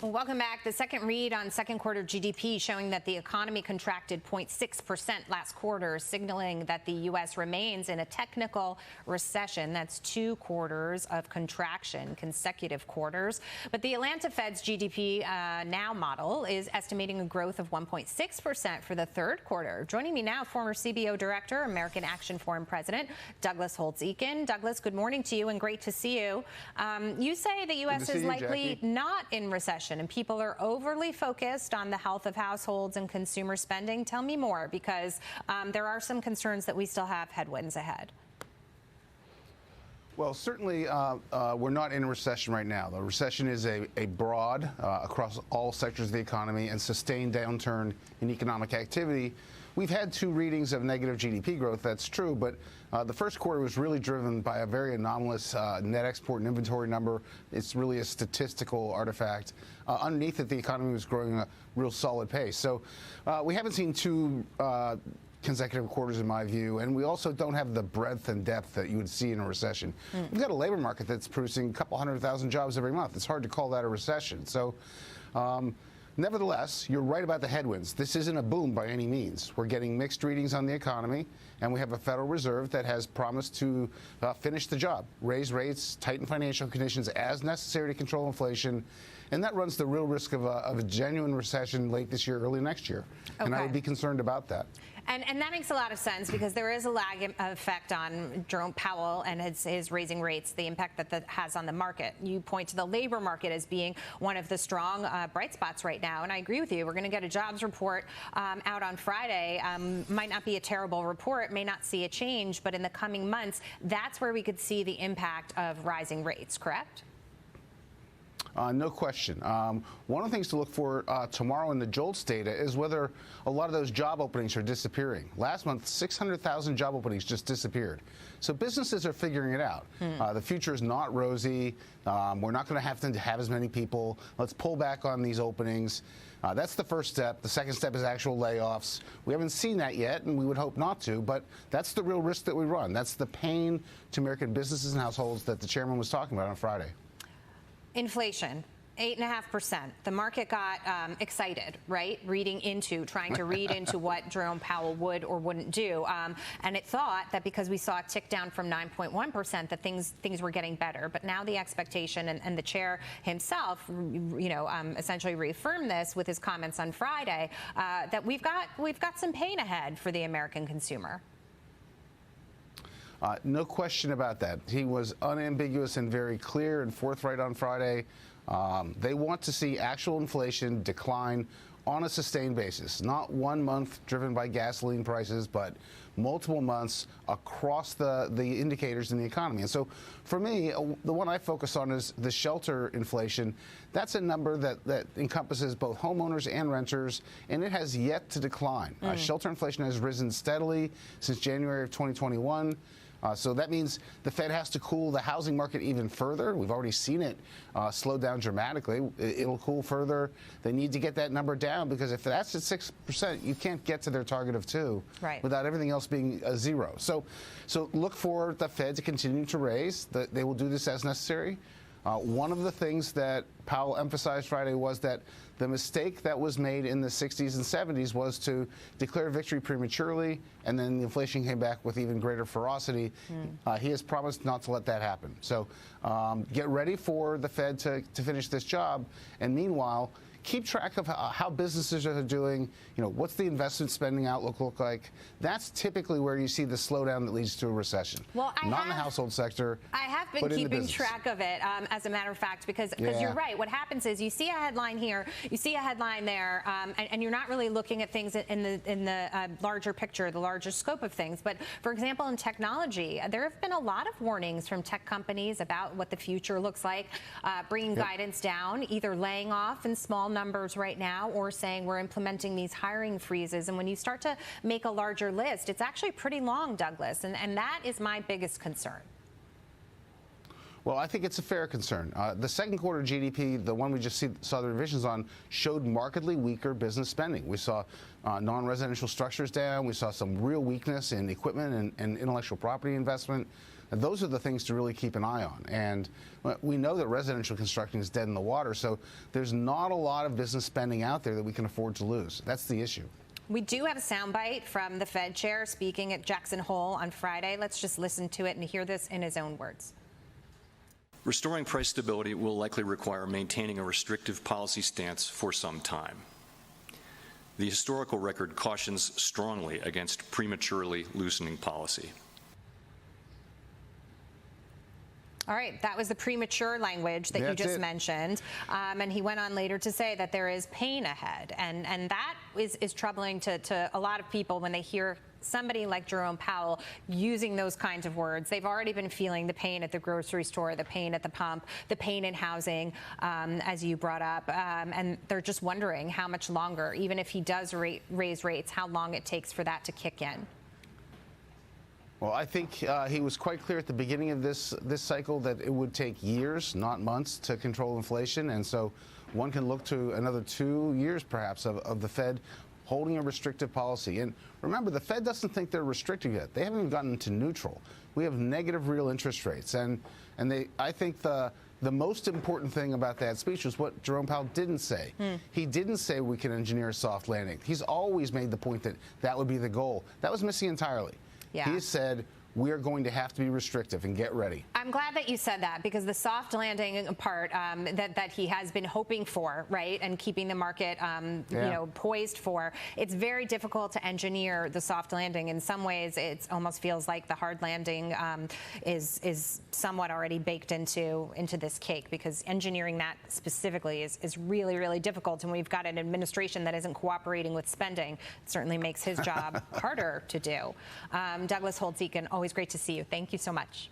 Well, welcome back. The second read on second quarter GDP showing that the economy contracted 0.6% last quarter, signaling that the U.S. remains in a technical recession. That's 2 quarters of contraction, consecutive quarters. But the Atlanta Fed's GDP now model is estimating a growth of 1.6% for the third quarter. Joining me now, former CBO Director, American Action Forum President Douglas Holtz-Eakin. Douglas, good morning to you and great to see you. You say the U.S. is likely not in recession, and people are overly focused on the health of households and consumer spending. Tell me more, because there are some concerns that we still have headwinds ahead. Well, certainly we're not in a recession right now. The recession is a broad, across all sectors of the economy, and sustained downturn in economic activity. We've had 2 readings of negative GDP growth, that's true, but the first quarter was really driven by a very anomalous net export and inventory number. It's really a statistical artifact. Underneath it, the economy was growing at a real solid pace. So we haven't seen 2 consecutive quarters, in my view, and we also don't have the breadth and depth that you would see in a recession. We've got a labor market that's producing a couple 100,000 jobs every month. It's hard to call that a recession. So nevertheless, you're right about the headwinds. This isn't a boom by any means. We're getting mixed readings on the economy, and we have a Federal Reserve that has promised to finish the job, raise rates, tighten financial conditions as necessary to control inflation, and that runs the real risk of a genuine recession late this year, early next year. Okay. And I would be concerned about that. And that makes a lot of sense, because there is a lag effect on Jerome Powell and his raising rates, the impact that has on the market. You point to the labor market as being one of the strong bright spots right now, and I agree with you. We're going to get a jobs report out on Friday. Might not be a terrible report, may not see a change, but in the coming months, that's where we could see the impact of rising rates, correct? No question. One of the things to look for tomorrow in the JOLTS data is whether a lot of those job openings are disappearing. Last month, 600,000 job openings just disappeared. So businesses are figuring it out. The future is not rosy. We're not going to have as many people. Let's pull back on these openings. That's the first step. The second step is actual layoffs. We haven't seen that yet, and we would hope not to, but that's the real risk that we run. That's the pain to American businesses and households that the chairman was talking about on Friday. Inflation, 8.5%. The market got excited, right? Trying to read into what Jerome Powell would or wouldn't do. And it thought that because we saw a tick down from 9.1%, that things were getting better. But now the expectation, and the chair himself, essentially reaffirmed this with his comments on Friday, that we've got some pain ahead for the American consumer. No question about that. He was unambiguous and very clear and forthright on Friday. They want to see actual inflation decline on a sustained basis, not 1 month driven by gasoline prices, but multiple months across the indicators in the economy. And so for me, the one I focus on is the shelter inflation. That's a number that encompasses both homeowners and renters, and it has yet to decline. Shelter inflation has risen steadily since January of 2021. So that means the Fed has to cool the housing market even further. We've already seen it slow down dramatically. It'll cool further. They need to get that number down, because if that's at 6%, you can't get to their target of 2% without everything else being 0. So look for the Fed to continue to raise. They will do this as necessary. One of the things that Powell emphasized Friday was that the mistake that was made in the 60s and 70s was to declare victory prematurely, and then the inflation came back with even greater ferocity. He has promised not to let that happen. So get ready for the Fed to finish this job, and meanwhile, keep track of how businesses are doing. What's the investment spending outlook look like? That's typically where you see the slowdown that leads to a recession. Well, not in the household sector. I have been keeping track of it, as a matter of fact, because you're right. What happens is you see a headline here, you see a headline there, and you're not really looking at things in the larger picture, the larger scope of things. But for example, in technology, there have been a lot of warnings from tech companies about what the future looks like, bringing guidance down, either laying off in small numbers right now or saying we're implementing these hiring freezes. And when you start to make a larger list, it's actually pretty long, Douglas, and that is my biggest concern. Well, I think it's a fair concern. The second quarter GDP, the one we just saw the revisions on, showed markedly weaker business spending. We saw non-residential structures down. We saw some real weakness in equipment and intellectual property investment. And those are the things to really keep an eye on. And we know that residential construction is dead in the water, so there's not a lot of business spending out there that we can afford to lose. That's the issue. We do have a soundbite from the Fed chair speaking at Jackson Hole on Friday. Let's just listen to it and hear this in his own words. Restoring price stability will likely require maintaining a restrictive policy stance for some time. The historical record cautions strongly against prematurely loosening policy. All right, that was the premature language that you just mentioned. And he went on later to say that there is pain ahead. And that is troubling to a lot of people when they hear somebody like Jerome Powell using those kinds of words. They've already been feeling the pain at the grocery store, the pain at the pump, the pain in housing, as you brought up. And they're just wondering how much longer, even if he does raise rates, how long it takes for that to kick in. Well, I think he was quite clear at the beginning of this cycle that it would take years, not months, to control inflation. And so one can look to another 2 years, perhaps, of the Fed holding a restrictive policy. And remember, the Fed doesn't think they're restrictive yet. They haven't even gotten to neutral. We have negative real interest rates. And I think the most important thing about that speech was what Jerome Powell didn't say. He didn't say we can engineer a soft landing. He's always made the point that that would be the goal. That was missing entirely. Yeah. He said, we are going to have to be restrictive and get ready. I'm glad that you said that, because the soft landing part that he has been hoping for, right, and keeping the market you know, poised for, it's very difficult to engineer the soft landing. In some ways, it almost feels like the hard landing is somewhat already baked into this cake, because engineering that specifically is really, really difficult. And we've got an administration that isn't cooperating with spending. It certainly makes his job harder to do. Douglas Holtz-Eakin, always great to see you. Thank you so much.